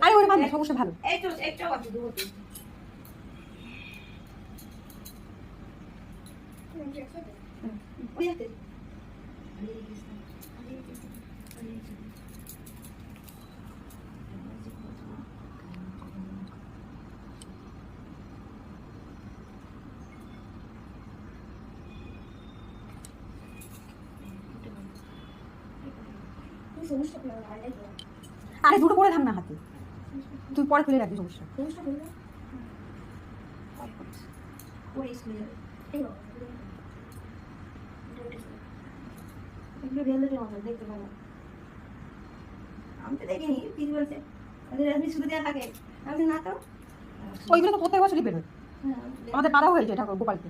আরে ওই ভালো সমস্যা ভালো আরে দুটো করে থাক না হাতে তুই পরে খুলে রাখবি সমস্যা আমি তো দেখিনি কিছু বলছে শুধু দেওয়া থাকে আমি না তো ওইগুলো তো প্রত্যেক বছরই বেরোয় আমাদের পাড়াও হয়েছে ঠাকুর গোপালকে